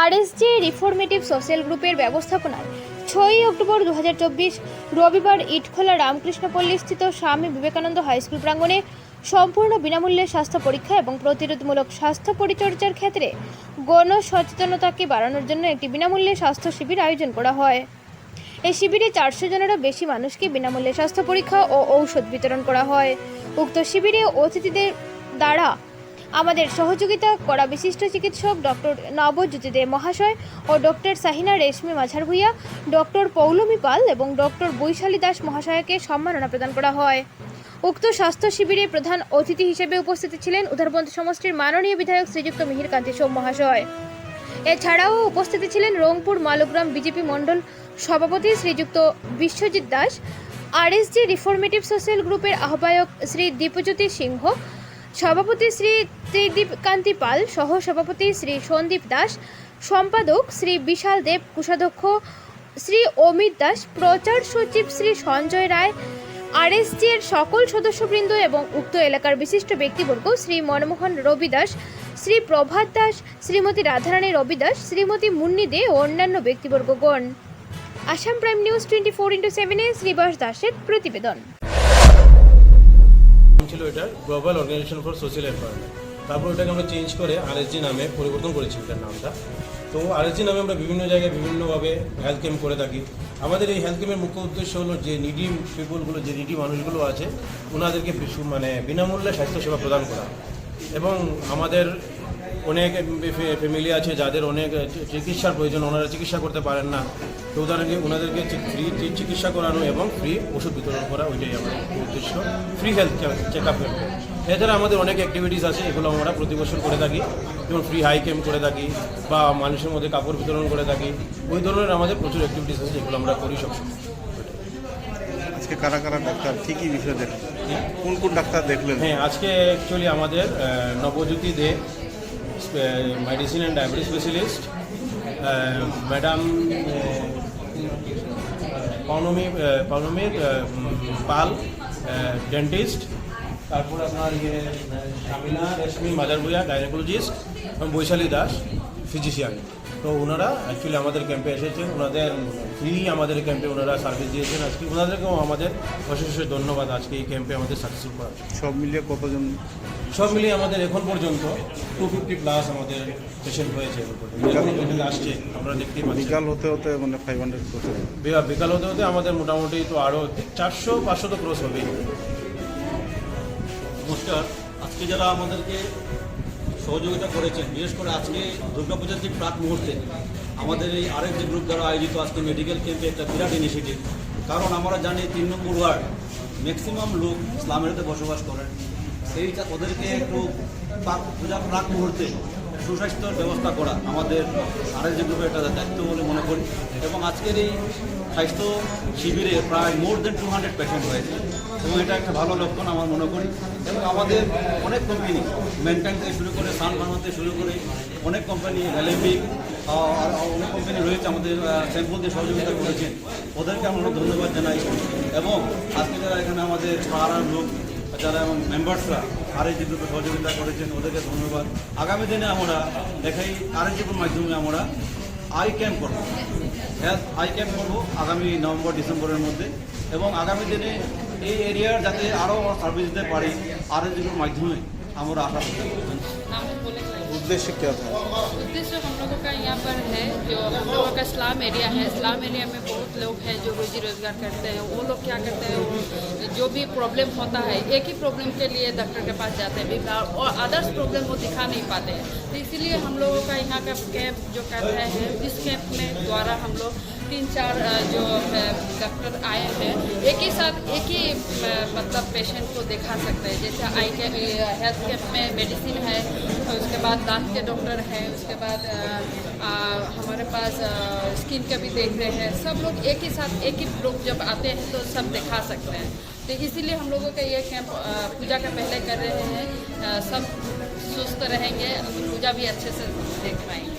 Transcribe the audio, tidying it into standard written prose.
আরএসজি রিফর্মেটিভ social গ্রুপের ব্যবস্থাপনায় 6 October 2024 রবিবার ইটখোলা রামকৃষ্ণপল্লী স্থিত স্বামী বিবেকানন্দ হাইস্কুল প্রাঙ্গণে সম্পূর্ণ বিনামূল্যে স্বাস্থ্য পরীক্ষা এবং প্রতিরোধমূলক স্বাস্থ্য পরিচর্যার ক্ষেত্রে গণ সচেতনতাকে বাড়ানোর জন্য একটি বিনামূল্যে স্বাস্থ্য শিবির আয়োজন করা হয়। এই শিবিরে 400 জনেরও বেশি মানুষকে বিনামূল্যে স্বাস্থ্য পরীক্ষা ও ঔষধ বিতরণ করা হয়। উক্ত শিবিরে অতিথিদের দ্বারা আমাদের সহযোগিতা করা বিশিষ্ট চিকিৎসক ডক্টর নবজ্যোতি দে মহাশয় ও ডক্টর সাহিনা রেশমি মাঝার ভূঁইয়া, ডক্টর পৌলমী পাল এবং ডক্টর বৈশালী দাস মহাশয়কে সম্মাননা প্রদান করা হয়। উক্ত স্বাস্থ্য শিবিরে প্রধান অতিথি হিসেবে উপস্থিত ছিলেন উধারবন্দ সমষ্টির মাননীয় বিধায়ক শ্রীযুক্ত মিহির কান্তি সোম মহাশয়। এছাড়াও উপস্থিত ছিলেন রংপুর মালগ্রাম বিজেপি মণ্ডল সভাপতি শ্রীযুক্ত বিশ্বজিৎ দাস, আরএসজি রিফর্মেটিভ সোশ্যাল গ্রুপের আহ্বায়ক শ্রী দীপজ্যোতি সিংহ, সভাপতি শ্রী ত্রিদীপ কান্তি পাল, সহ সভাপতি শ্রী সন্দীপ দাস, সম্পাদক শ্রী বিশাল দেব, কোষাধ্যক্ষ শ্রী অমিত দাস, প্রচার সচিব শ্রী সঞ্জয় রায়, আরএসজি এর সকল সদস্যবৃন্দ এবং উক্ত এলাকার বিশিষ্ট ব্যক্তিবর্গ শ্রী মনমোহন রবি দাস, শ্রী প্রভাত দাস, শ্রীমতী রাধারানী রবি দাস, শ্রীমতী মুন্নি দে ও অন্যান্য ব্যক্তিবর্গগণ। আসাম প্রাইম নিউজ 24/7 শ্রীবাস দাসের প্রতিবেদন। ছিল এটা global organisation for social environment, তারপর ওটাকে আমরা চেঞ্জ করে আরএসজি নামে পরিবর্তন করেছি ওটার নামটা। তো আরএসজি নামে আমরা বিভিন্ন জায়গায় বিভিন্নভাবে হেলথ ক্যাম্প করে থাকি। আমাদের এই হেলথ ক্যাম্পের মুখ্য উদ্দেশ্য হলো যে নিডি পিপলগুলো, যে নিডি মানুষগুলো আছে ওনাদেরকে বিনামূল্যে স্বাস্থ্যসেবা প্রদান করা। এবং আমাদের অনেক ফ্যামিলি আছে যাদের অনেক চিকিৎসার প্রয়োজন, ওনারা চিকিৎসা করতে পারেন না, তো ওনাদেরকে ফ্রি চিকিৎসা করানো এবং ফ্রি ওষুধ বিতরণ করা, ওইটাই আমাদের উদ্দেশ্য। Free health check up camp. এছাড়া আমাদের অনেক অ্যাক্টিভিটিস আছে, এগুলো আমরা প্রতি বছর করে থাকি, যেমন ফ্রি হাই ক্যাম্প করে থাকি বা মানুষের মধ্যে কাপড় বিতরণ করে থাকি। ওই ধরনের আমাদের প্রচুর অ্যাক্টিভিটিস আছে যেগুলো আমরা করি সবসময়। আজকে কারা কারা ডাক্তার কী কী বিষয় দেখলেন, কোন কোন ডাক্তার দেখলেন? হ্যাঁ, আজকে অ্যাকচুয়ালি আমাদের Nabajyoti Dey, medicine and diabetes specialist, madam Poulami Pal, dentist, তারপর আপনার সামিনা রেশমি মাঝার ভূঁইয়া, গাইনোকোলজিস্ট, এবং বৈশালী দাস, ফিজিশিয়ান। তো ওনারা অ্যাকচুয়ালি আমাদের ক্যাম্পে এসেছেন, ওনাদের ফ্রি আমাদের ক্যাম্পে ওনারা সার্ভিস দিয়েছেন। আজকে ওনাদেরকেও আমাদের অশেষ ধন্যবাদ আজকে এই ক্যাম্পে আমাদের সাকসেসফুল করা। সব মিলিয়ে কতজন? সব মিলিয়ে আমাদের এখন পর্যন্ত 250+ আমাদের পেশেন্ট হয়েছে। আসছে, আমরা দেখতেই পাচ্ছি। বিকাল হতে হতে মানে 500 বিকাল হতে হতে আমাদের মোটামুটি তো আরও 400-500 তো ক্রস হবেই। নমস্কার। আজকে যারা আমাদেরকে সহযোগিতা করেছেন, বিশেষ করে আজকে দুর্গাপূজার ঠিক প্রাক মুহূর্তে আমাদের এই আরএসজি গ্রুপ দ্বারা আয়োজিত আজকে মেডিকেল ক্যাম্পে একটা বিরাট ইনিশিয়েটিভ। কারণ আমরা জানি 3 নম্বর ওয়ার্ড ম্যাক্সিমাম লোক ইসলামেরতে বসবাস করেন। সেইটা ওদেরকে একটু পূজার প্রাক মুহূর্তে সুস্বাস্থ্যের ব্যবস্থা করা আমাদের আরএসজি গ্রুপের একটা দায়িত্ব বলে মনে করি। এবং আজকের এই স্বাস্থ্য শিবিরে প্রায় মোর দেন 200 পেশেন্ট হয়েছে এবং এটা একটা ভালো লক্ষণ আমার মনে করি। এবং আমাদের অনেক কোম্পানি, মেনটেন থেকে শুরু করে সান ফার্মা থেকে শুরু করে অনেক কোম্পানি, এলএমবি, আর অনেক কোম্পানি রয়েছে আমাদের স্যাম্পল দিয়ে সহযোগিতা করেছেন, ওদেরকে আমরা ধন্যবাদ জানাই। এবং আজকে যারা এখানে আমাদের পাড়ার লোক যারা এবং মেম্বার্সরা আরএসজি গ্রুপে সহযোগিতা করেছেন, ওদেরকে ধন্যবাদ। আগামী দিনে আমরা দেখাই আরএসজি গ্রুপের মাধ্যমে আমরা আই ক্যাম্প করবো, হেলথ আই ক্যাম্প করবো আগামী নভেম্বর-ডিসেম্বরের মধ্যে। এবং আগামী দিনে এই এরিয়ার যাতে আরও সার্ভিস দিতে পারি আরএসজি গ্রুপের মাধ্যমে আমরা আশা করতে পারি। उद्देश्य क्या था? उद्देश्य हम लोगों का यहाँ पर है, जो हम लोगों का स्लम एरिया है, स्लम एरिया में बहुत लोग हैं जो रोजी रोजगार करते हैं। वो लोग क्या करते हैं, जो भी प्रॉब्लम होता है एक ही प्रॉब्लम के लिए डॉक्टर के पास जाते हैं और अदर्स प्रॉब्लम वो दिखा नहीं पाते हैं। तो इसीलिए हम लोगों का यहाँ का कैंप जो कर रहे हैं, इस कैंप में द्वारा हम लोग 3-4 जो डॉक्टर आए हैं, एक ही साथ एक ही मतलब पेशेंट को दिखा सकते हैं। जैसे आई के हेल्थ कैंप में मेडिसिन है, उसके बाद दांत के डॉक्टर हैं, उसके बाद हमारे पास स्किन का भी देख रहे हैं। सब लोग एक ही साथ एक ही लोग जब आते हैं तो सब दिखा सकते हैं। तो इसीलिए हम लोगों का ये कैंप पूजा का पहले कर रहे हैं। सब सुस्त रहेंगे, पूजा भी अच्छे से देख पाएंगे।